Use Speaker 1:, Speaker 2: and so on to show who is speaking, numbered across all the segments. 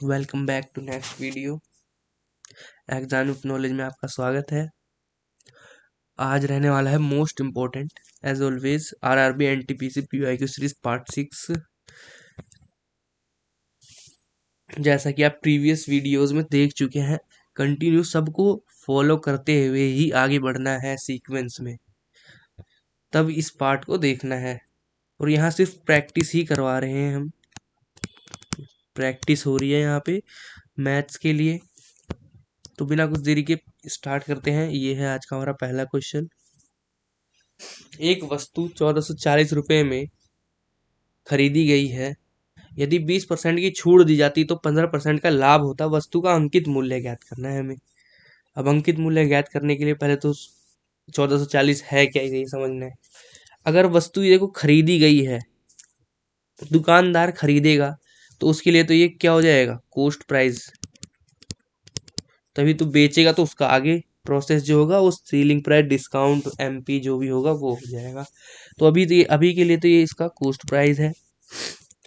Speaker 1: Welcome back to next video. Exam of knowledge में आपका स्वागत है। आज रहने वाला है most important as always RRB NTPC PYQ series part 6। जैसा कि आप प्रीवियस वीडियोस में देख चुके हैं, कंटिन्यू सबको फॉलो करते हुए ही आगे बढ़ना है सीक्वेंस में, तब इस पार्ट को देखना है। और यहाँ सिर्फ प्रैक्टिस ही करवा रहे हैं हम, प्रैक्टिस हो रही है यहाँ पे मैथ्स के लिए। तो बिना कुछ देरी के स्टार्ट करते हैं। ये है आज का हमारा पहला क्वेश्चन। एक वस्तु 1440 रुपये में खरीदी गई है। यदि 20% की छूट दी जाती तो 15% का लाभ होता। वस्तु का अंकित मूल्य ज्ञात करना है हमें। अब अंकित मूल्य ज्ञात करने के लिए पहले तो 1440 है क्या, ये समझना है। अगर वस्तु ये देखो खरीदी गई है, दुकानदार खरीदेगा, तो उसके लिए तो ये क्या हो जाएगा, कॉस्ट प्राइस। तभी तो बेचेगा, तो उसका आगे प्रोसेस जो होगा वो सेलिंग प्राइस, डिस्काउंट, एमपी जो भी होगा वो हो जाएगा। तो अभी के लिए तो ये इसका कॉस्ट प्राइस है।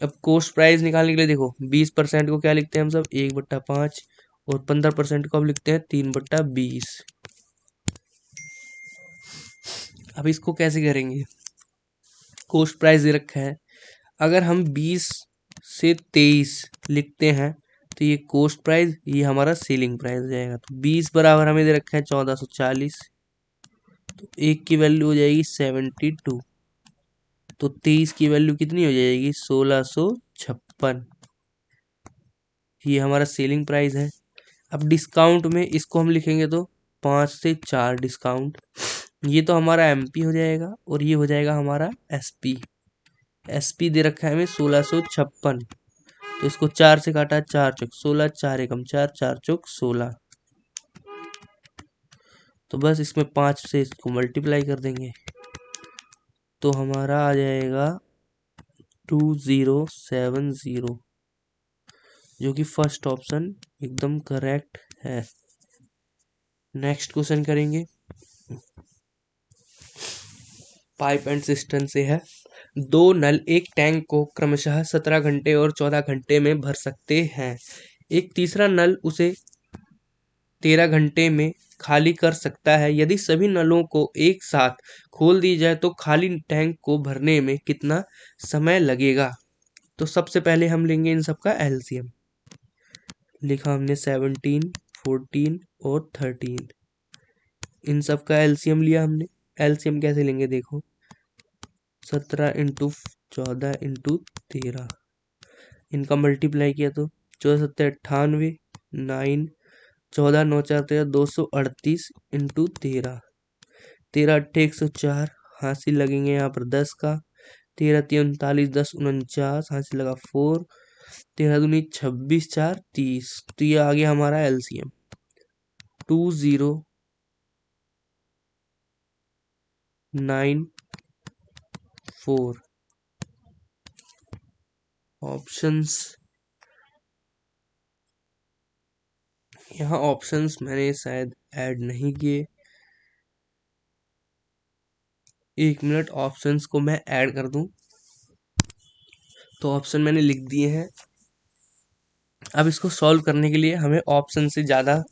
Speaker 1: अब कॉस्ट प्राइस निकालने के लिए देखो 20% को क्या लिखते हैं हम सब, 1/5, और 15% को अब लिखते हैं 3/20। अब इसको कैसे करेंगे, कॉस्ट प्राइस दे रखा है। अगर हम 20 से 23 लिखते हैं तो ये कॉस्ट प्राइस, ये हमारा सेलिंग प्राइस हो जाएगा। तो 20 बराबर हमें दे रखा है 1440, तो एक की वैल्यू हो जाएगी 72, तो 23 की वैल्यू कितनी हो जाएगी, 1656। ये हमारा सेलिंग प्राइस है। अब डिस्काउंट में इसको हम लिखेंगे तो 5 से 4 डिस्काउंट, ये तो हमारा एमपी हो जाएगा, और ये हो जाएगा हमारा एसपी। एसपी दे रखा है हमें 1656, तो इसको 4 से काटा, 4 चौक 16, 4 एकम 4, 4 चौक 16। तो बस इसमें 5 से इसको मल्टीप्लाई कर देंगे, तो हमारा आ जाएगा 2070, जो कि फर्स्ट ऑप्शन एकदम करेक्ट है। नेक्स्ट क्वेश्चन करेंगे। पाइप एंड सिस्टम से है। दो नल एक टैंक को क्रमशः 17 घंटे और 14 घंटे में भर सकते हैं। एक तीसरा नल उसे 13 घंटे में खाली कर सकता है। यदि सभी नलों को एक साथ खोल दी जाए तो खाली टैंक को भरने में कितना समय लगेगा। तो सबसे पहले हम लेंगे इन सब का एलसीएम। लिखा हमने 17, 14 और 13, इन सब का एलसीएम लिया हमने। एलसीएम कैसे लेंगे देखो, 17 इंटू 14 इंटू 13, इनका मल्टीप्लाई किया तो 14×7 = 98, 9, 14 9 4 13, 238 इंटू 13, 13 8 104, हासिल लगेंगे यहाँ पर 10 का, 13 3 39, 10 49, हासिल लगा 4, 13 दूनी 26, 4 30। तो ये आ गया हमारा एलसीएम 2094। ऑप्शंस, यहाँ ऑप्शंस मैंने शायद ऐड नहीं किए। 1 मिनट, ऑप्शंस को मैं ऐड कर दूं। तो ऑप्शन मैंने लिख दिए हैं। अब इसको सॉल्व करने के लिए हमें ऑप्शन से ज़्यादा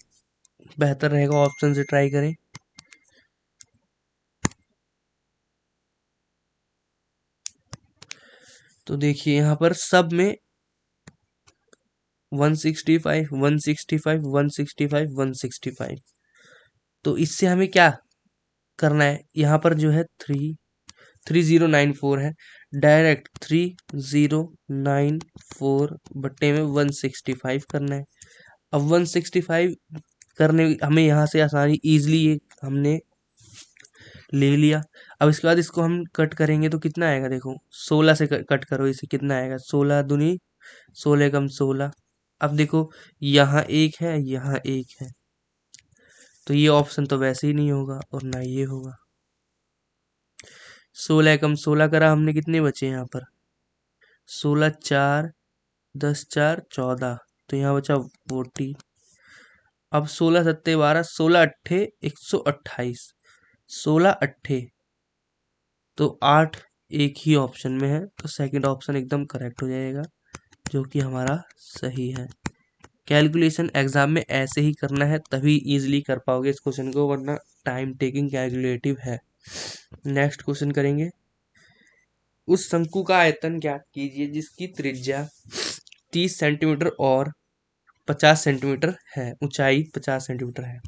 Speaker 1: बेहतर रहेगा, ऑप्शन से ट्राई करें। तो देखिए यहाँ पर सब में 165 165 165 165, तो इससे हमें क्या करना है, यहाँ पर जो है 3094 है, डायरेक्ट 3094 बट्टे में 165 करना है। अब 165 करने हमें यहाँ से आसानी, इजली ये हमने ले लिया। अब इसके बाद इसको हम कट करेंगे तो कितना आएगा देखो, 16 से कट करो इसे, कितना आएगा, 16 दूनी 16 कम 16। अब देखो यहाँ एक है, यहाँ एक है, तो ये ऑप्शन तो वैसे ही नहीं होगा और ना ये होगा। 16 कम 16 करा हमने, कितने बचे यहाँ पर, 16 4 10 4 14, तो यहाँ बचा 40। अब 16 सत्ते 12, 16 अट्ठे 128, 16 अट्ठे, तो 8 एक ही ऑप्शन में है, तो सेकंड ऑप्शन एकदम करेक्ट हो जाएगा, जो कि हमारा सही है। कैलकुलेशन एग्जाम में ऐसे ही करना है, तभी इजीली कर पाओगे इस क्वेश्चन को, वरना टाइम टेकिंग कैलकुलेटिव है। नेक्स्ट क्वेश्चन करेंगे। उस शंकु का आयतन ज्ञात कीजिए जिसकी त्रिज्या 30 सेंटीमीटर और 50 सेंटीमीटर है, ऊंचाई 50 सेंटीमीटर है।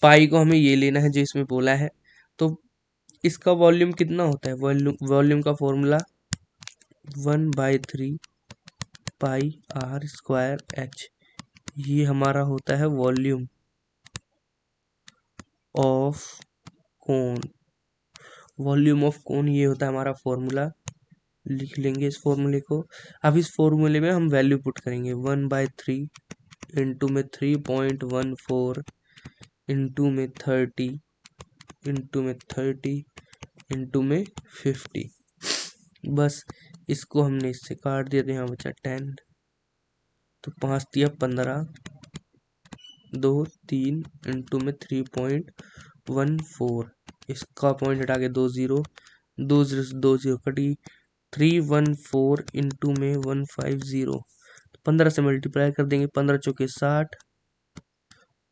Speaker 1: पाई को हमें ये लेना है जो इसमें बोला है। तो इसका वॉल्यूम कितना होता है? वॉल्यूम का formula 1/3 pi r square h, ये हमारा होता है volume of cone. Volume of cone ये होता है हमारा फॉर्मूला। लिख लेंगे इस फॉर्मूले को। अब इस फॉर्मूले में हम वैल्यू पुट करेंगे 1/3 इंटू में 3.14 इंटू में 30 इंटू में 30 इंटू में 50। बस इसको हमने इससे काट दिया तो यहाँ बचा 10, तो 5 दिया 15, 2 3 इंटू में 3.14, इसका पॉइंट हटा के 2 0, 2 0 से 2 0 कटी, 314 इंटू में 150, 15 से मल्टीप्लाई कर देंगे, 15 चौके 60,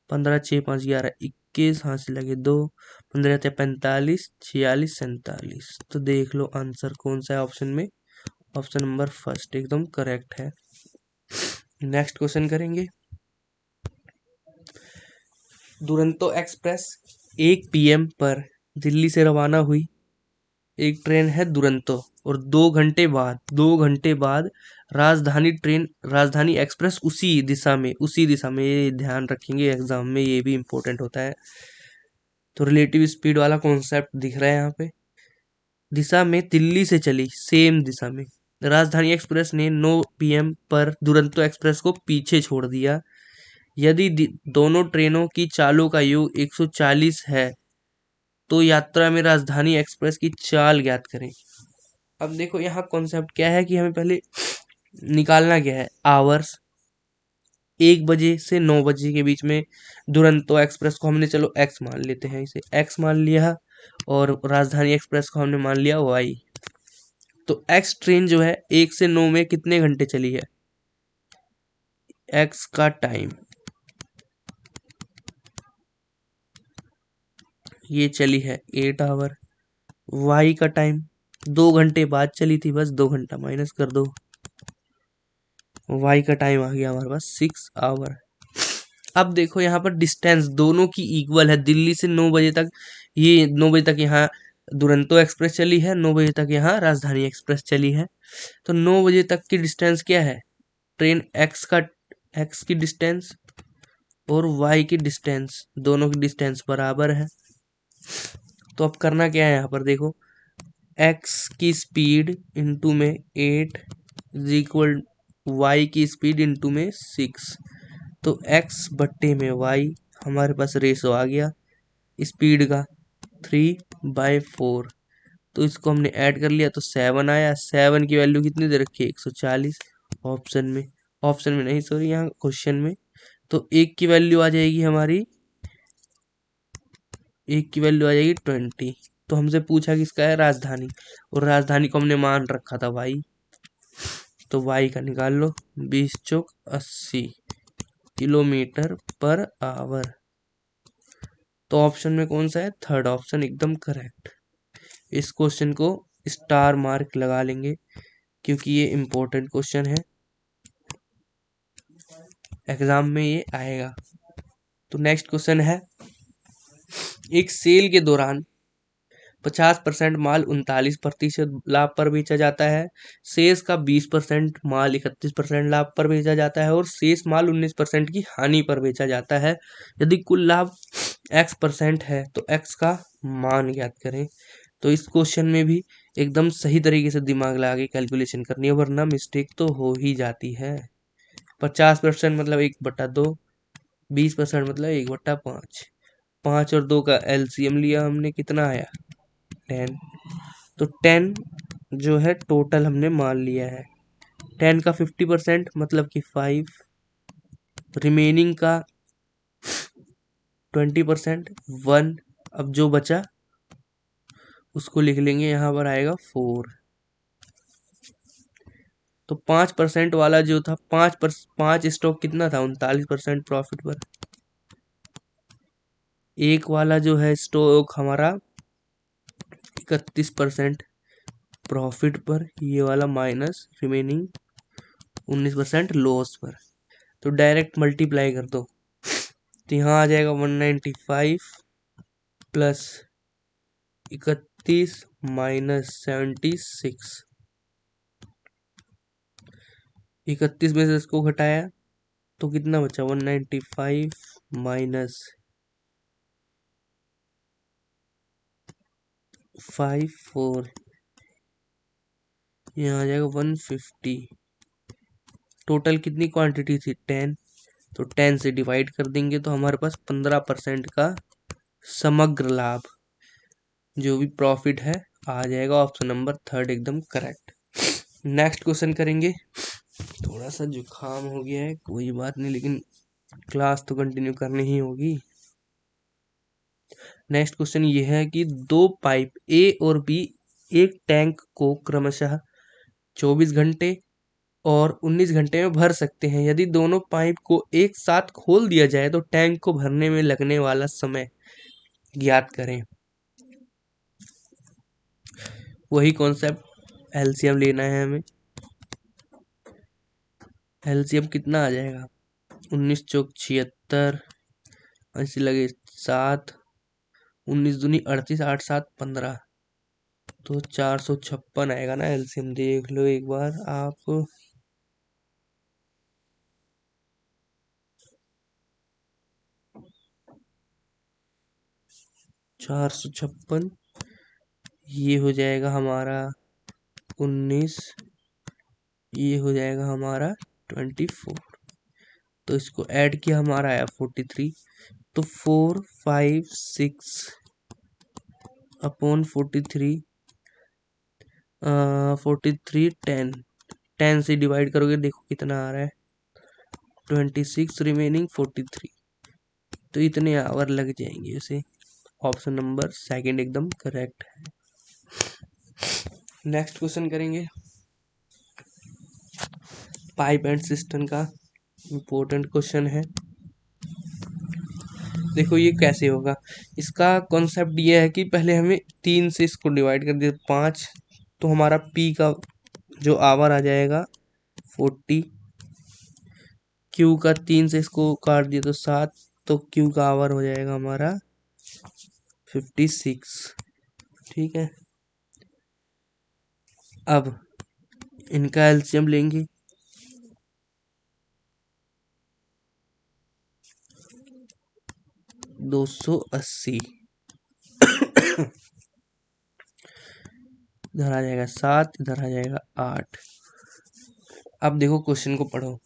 Speaker 1: 15 6 5 11 21, हाथ से लगे 2, 15 45 46 47। तो देख लो आंसर कौन सा है ऑप्शन में। ऑप्शन नंबर फर्स्ट एकदम करेक्ट है। नेक्स्ट क्वेश्चन करेंगे। दुरंतो एक्सप्रेस 1 PM पर दिल्ली से रवाना हुई एक ट्रेन है दुरंतो, और 2 घंटे बाद राजधानी एक्सप्रेस उसी दिशा में, ये ध्यान रखेंगे एग्जाम में, ये भी इंपॉर्टेंट होता है। तो रिलेटिव स्पीड वाला कॉन्सेप्ट दिख रहा है यहाँ पे। दिशा में दिल्ली से चली, सेम दिशा में। राजधानी एक्सप्रेस ने 9 PM पर दुरंतो एक्सप्रेस को पीछे छोड़ दिया। यदि दोनों ट्रेनों की चालों का योग 140 है तो यात्रा में राजधानी एक्सप्रेस की चाल ज्ञात करें। अब देखो यहाँ कॉन्सेप्ट क्या है कि हमें पहले निकालना क्या है, आवर्स। 1 बजे से 9 बजे के बीच में दुरंतो एक्सप्रेस को हमने, चलो एक्स मान लेते हैं, इसे एक्स मान लिया, और राजधानी एक्सप्रेस को हमने मान लिया वाई। तो एक्स ट्रेन जो है 1 से 9 में कितने घंटे चली है? एक्स का टाइम, ये चली है 8 आवर। वाई का टाइम 2 घंटे बाद चली थी, बस 2 घंटा माइनस कर दो, वाई का टाइम आ गया हमारे पास 6 आवर। अब देखो यहाँ पर डिस्टेंस दोनों की इक्वल है। दिल्ली से 9 बजे तक, ये 9 बजे तक यहाँ दुरंतो एक्सप्रेस चली है, 9 बजे तक यहाँ राजधानी एक्सप्रेस चली है। तो 9 बजे तक की डिस्टेंस क्या है? ट्रेन एक्स की डिस्टेंस और वाई की डिस्टेंस, दोनों की डिस्टेंस बराबर है। तो अब करना क्या है यहाँ पर देखो, एक्स की स्पीड इंटू में 8 इज इक्वल वाई की स्पीड इंटू में 6। तो x बट्टे में y, हमारे पास रेशो आ गया स्पीड का 3/4। तो इसको हमने ऐड कर लिया तो 7 आया। 7 की वैल्यू कितनी दे रखी है? 140 ऑप्शन में नहीं, सॉरी, यहाँ क्वेश्चन में। तो एक की वैल्यू आ जाएगी हमारी, 20। तो हमसे पूछा किसका है? राजधानी, और राजधानी को हमने मान रखा था y। तो y का निकाल लो, 20 चौक 80 किलोमीटर पर आवर। तो ऑप्शन में कौन सा है? थर्ड ऑप्शन एकदम करेक्ट। इस क्वेश्चन को स्टार मार्क लगा लेंगे क्योंकि ये इंपॉर्टेंट क्वेश्चन है, एग्जाम में ये आएगा। तो नेक्स्ट क्वेश्चन है, एक सेल के दौरान 50% माल 39% लाभ पर बेचा जाता है, शेष का 20% माल 31% लाभ पर बेचा जाता है, और शेष माल 19% की हानि पर बेचा जाता है। यदि कुल लाभ x% है तो x का मान ज्ञात करें। तो इस क्वेश्चन में भी एकदम सही तरीके से दिमाग लगा के कैलकुलेशन करनी है, वरना मिस्टेक तो हो ही जाती है। 50% मतलब 1/2, 20% मतलब 1/5। 5 और 2 का एलसीएम लिया हमने, कितना आया? 10। तो 10 जो है टोटल हमने मान लिया है। 10 का 50% मतलब कि 5, रिमेनिंग का 20% 1। अब जो बचा उसको लिख लेंगे, यहाँ पर आएगा 4। तो 5% वाला जो था, 5 स्टॉक कितना था, 39% प्रॉफिट पर। एक वाला जो है स्टॉक हमारा 31% प्रॉफिट पर, ये वाला माइनस रिमेनिंग 19% लॉस पर। तो डायरेक्ट मल्टीप्लाई कर दो, तो यहाँ आ जाएगा 195 प्लस 31 माइनस 76। 31 में से इसको घटाया तो कितना बचा, 195 माइनस 54, यहाँ आ जाएगा 150। टोटल कितनी क्वांटिटी थी, 10, तो 10 से डिवाइड कर देंगे तो हमारे पास 15% का समग्र लाभ जो भी प्रॉफिट है आ जाएगा। ऑप्शन नंबर 3 एकदम करेक्ट। नेक्स्ट क्वेश्चन करेंगे। थोड़ा सा जुकाम हो गया है, कोई बात नहीं, लेकिन क्लास तो कंटिन्यू करनी ही होगी। नेक्स्ट क्वेश्चन ये है कि दो पाइप ए और बी एक टैंक को क्रमशः 24 घंटे और 19 घंटे में भर सकते हैं। यदि दोनों पाइप को एक साथ खोल दिया जाए तो टैंक को भरने में लगने वाला समय ज्ञात करें। वही कॉन्सेप्ट, एलसीएम लेना है हमें। एलसीएम कितना आ जाएगा, 19 चौक 76, ऐसे लगे 7, 19 दूनी 38, 8 7 15, तो 456 आएगा ना एलसीएम। देख लो एक बार आप। 456, ये हो जाएगा हमारा 19, ये हो जाएगा हमारा 24, तो इसको ऐड किया हमारा आया 43। तो 4 5 6 अपॉन 43, 43 10, 10 से डिवाइड करोगे देखो कितना आ रहा है, 26 रिमेनिंग 43, तो इतने आवर लग जाएंगे इसे। ऑप्शन नंबर 2 एकदम करेक्ट है। नेक्स्ट क्वेश्चन करेंगे। पाइप एंड सिस्टम का इम्पोर्टेंट क्वेश्चन है। देखो ये कैसे होगा, इसका कॉन्सेप्ट ये है कि पहले हमें 3 से इसको डिवाइड कर दिया 5, तो हमारा पी का जो आवर आ जाएगा 40, क्यू का 3 से इसको काट दिया तो 7, तो क्यू का आवर हो जाएगा हमारा 56। ठीक है, अब इनका एलसीएम लेंगे। 280, इधर आ जाएगा 7, इधर आ जाएगा 8। अब देखो क्वेश्चन को पढ़ो।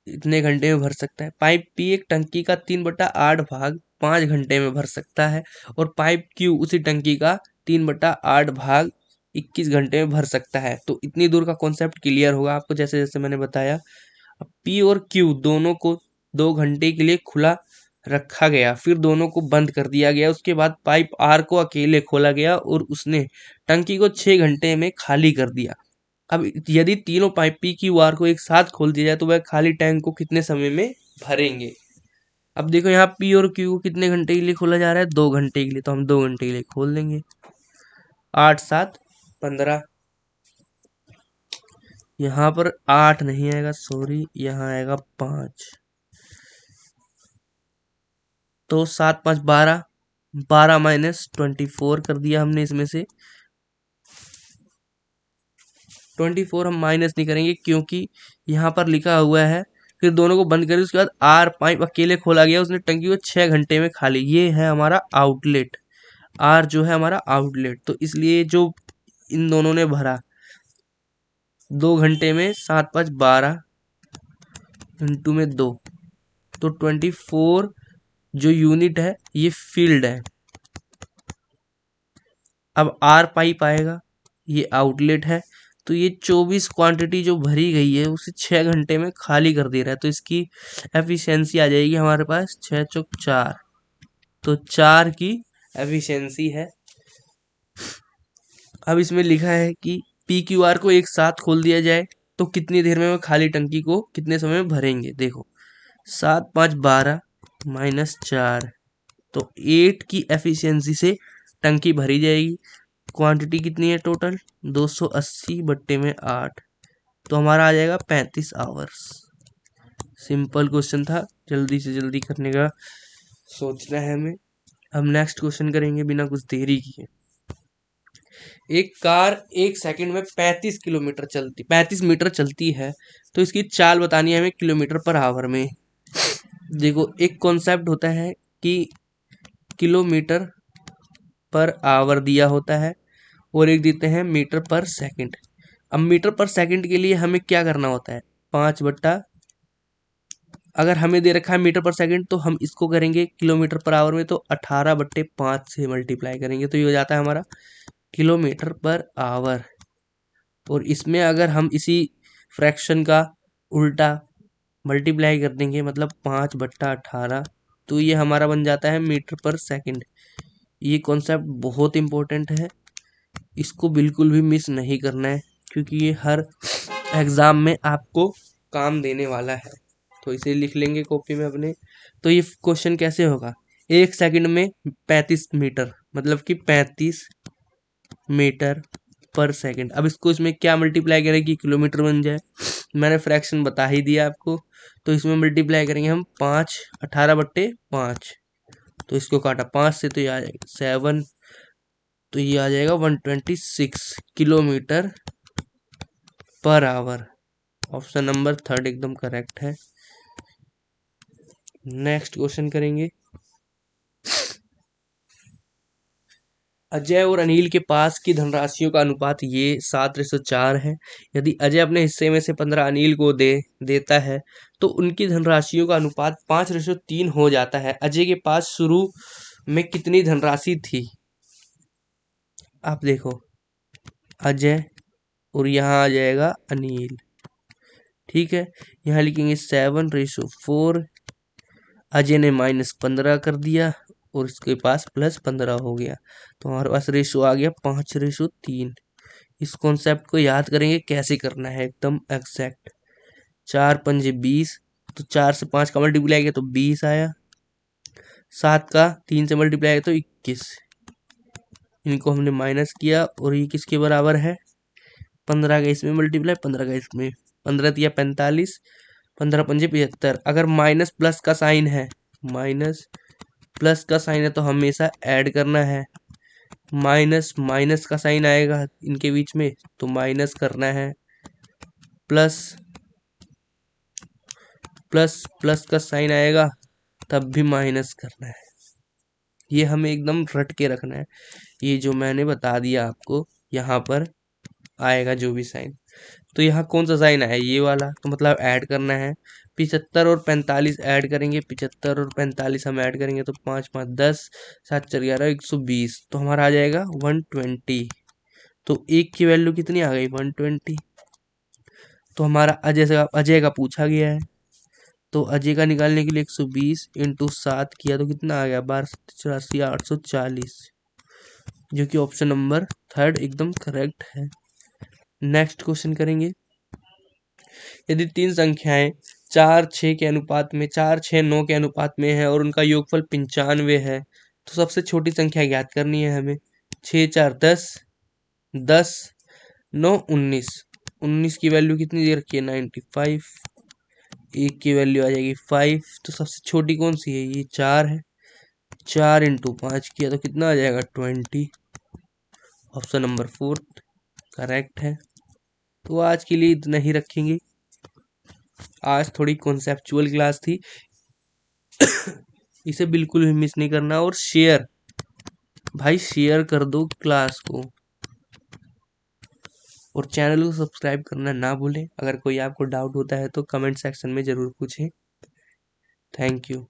Speaker 1: इतने घंटे में भर सकता है। पाइप पी एक टंकी का 3/8 भाग 5 घंटे में भर सकता है और पाइप क्यू उसी टंकी का 3/8 भाग 21 घंटे में भर सकता है। तो इतनी दूर का कॉन्सेप्ट क्लियर होगा आपको, जैसे जैसे मैंने बताया। अब पी और क्यू दोनों को 2 घंटे के लिए खुला रखा गया, फिर दोनों को बंद कर दिया गया। उसके बाद पाइप आर को अकेले खोला गया और उसने टंकी को 6 घंटे में खाली कर दिया। अब यदि तीनों पाइप पी क्यू आर को एक साथ खोल दिया जाए तो वह खाली टैंक को कितने समय में भरेंगे। अब देखो यहाँ पी और क्यू को कितने घंटे के लिए खोला जा रहा है, 2 घंटे के लिए, तो हम 2 घंटे के लिए खोल देंगे। 8 7 15, यहाँ पर 8 नहीं आएगा, सॉरी, यहाँ आएगा 5, तो 7 5 12, 12 माइनस 24 कर दिया हमने। इसमें से 24 हम माइनस नहीं करेंगे क्योंकि यहाँ पर लिखा हुआ है फिर दोनों को बंद करें। उसके बाद आर पाइप अकेले खोला गया, उसने टंकी को 6 घंटे में खाली। ये है हमारा आउटलेट, आर जो है हमारा आउटलेट। तो इसलिए जो इन दोनों ने भरा 2 घंटे में, 7 5 12 इंटू में 2, तो 24 जो यूनिट है ये फील्ड है। अब आर पाइप आएगा, ये आउटलेट है, तो ये 24 क्वांटिटी जो भरी गई है उसे 6 घंटे में खाली कर दे रहा है। तो इसकी एफिशिएंसी आ जाएगी हमारे पास 6 चौक 4, तो 4 की एफिशिएंसी है। अब इसमें लिखा है कि PQR को एक साथ खोल दिया जाए तो कितनी देर में वो खाली टंकी को कितने समय में भरेंगे। देखो 7 5 12 -4, तो 8 की एफिशिएंसी से टंकी भरी जाएगी। क्वांटिटी कितनी है टोटल 280 बट्टे में 8, तो हमारा आ जाएगा 35 आवर्स। सिंपल क्वेश्चन था, जल्दी से जल्दी करने का सोचना है हमें। अब नेक्स्ट क्वेश्चन करेंगे बिना कुछ देरी किए। एक कार 1 सेकंड में 35 मीटर चलती है, तो इसकी चाल बतानी है हमें किलोमीटर पर आवर में। देखो एक कॉन्सेप्ट होता है कि किलोमीटर पर आवर दिया होता है और एक देते हैं मीटर पर सेकंड। अब मीटर पर सेकंड के लिए हमें क्या करना होता है 5 बट्टा, अगर हमें दे रखा है मीटर पर सेकंड तो हम इसको करेंगे किलोमीटर पर आवर में, तो 18/5 से मल्टीप्लाई करेंगे तो ये हो जाता है हमारा किलोमीटर पर आवर। और इसमें अगर हम इसी फ्रैक्शन का उल्टा मल्टीप्लाई कर देंगे मतलब 5/18, तो ये हमारा बन जाता है मीटर पर सेकंड। ये कॉन्सेप्ट बहुत इंपॉर्टेंट है, इसको बिल्कुल भी मिस नहीं करना है क्योंकि ये हर एग्जाम में आपको काम देने वाला है। तो इसे लिख लेंगे कॉपी में अपने। तो ये क्वेश्चन कैसे होगा 1 सेकंड में 35 मीटर मतलब कि 35 मीटर पर सेकंड। अब इसको इसमें क्या मल्टीप्लाई करें कि किलोमीटर बन जाए, मैंने फ्रैक्शन बता ही दिया आपको। तो इसमें मल्टीप्लाई करेंगे हम 5 18/5, तो इसको काटा 5 से तो ये आ जाएगा 7, तो ये आ जाएगा 126 kilometre per hour. Option number 3 एकदम करेक्ट है। नेक्स्ट क्वेश्चन करेंगे। अजय और अनिल के पास की धनराशियों का अनुपात ये 7:4 है। यदि अजय अपने हिस्से में से 15 अनिल को देता है तो उनकी धनराशियों का अनुपात 5:3 हो जाता है। अजय के पास शुरू में कितनी धनराशि थी। आप देखो अजय और यहाँ आ जाएगा अनिल, ठीक है। यहाँ लिखेंगे 7:4, अजय ने -15 कर दिया और इसके पास +15 हो गया, तो हमारे पास रेशो आ गया 5:3। इस कॉन्सेप्ट को याद करेंगे कैसे करना है एकदम एग्जैक्ट। 4 पंजे 20, तो 4 से 5 का मल्टीप्लाई किया तो 20 आया, 7 का 3 से मल्टीप्लाई किया तो 21। इनको हमने माइनस किया और ये किसके बराबर है 15 का इसमें मल्टीप्लाई 15 का इसमें, 15 दिया 45, 15 पंजे 75। अगर माइनस प्लस का साइन है, माइनस प्लस का साइन है तो हमेशा ऐड करना है। माइनस माइनस का साइन आएगा इनके बीच में तो माइनस करना है। प्लस प्लस प्लस का साइन आएगा तब भी माइनस करना है। ये हमें एकदम रट के रखना है। ये जो मैंने बता दिया आपको यहाँ पर आएगा जो भी साइन, तो यहाँ कौन सा साइन आया ये वाला, तो मतलब ऐड करना है। 75 और 45 ऐड करेंगे, 75 और 45 हम ऐड करेंगे तो 5 5 10, 7 4 11 120, तो हमारा आ जाएगा 120। तो एक की वैल्यू कितनी आ गई 120। तो हमारा अजय का पूछा गया है, तो अजय का निकालने के लिए 120 इंटू 7 किया तो कितना आ गया 1284 840, जो कि ऑप्शन नंबर 3 एकदम करेक्ट है। नेक्स्ट क्वेश्चन करेंगे। यदि 3 संख्याएं 4 6 के अनुपात में 4 6 9 के अनुपात में है और उनका योगफल 95 है, तो सबसे छोटी संख्या ज्ञात करनी है हमें। 6 4 10, 10 9 19, 19 की वैल्यू कितनी दे रखी है 95, एक की वैल्यू आ जाएगी 5, तो सबसे छोटी कौन सी है ये 4 है। 4 इंटू 5 किया तो कितना आ जाएगा 20, ऑप्शन नंबर 4 करेक्ट है। तो आज के लिए इतना ही रखेंगे। आज थोड़ी कॉन्सेप्चुअल क्लास थी, इसे बिल्कुल भी मिस नहीं करना। और शेयर भाई शेयर कर दो क्लास को, और चैनल को सब्सक्राइब करना ना भूलें। अगर कोई आपको डाउट होता है तो कमेंट सेक्शन में ज़रूर पूछें। Thank you.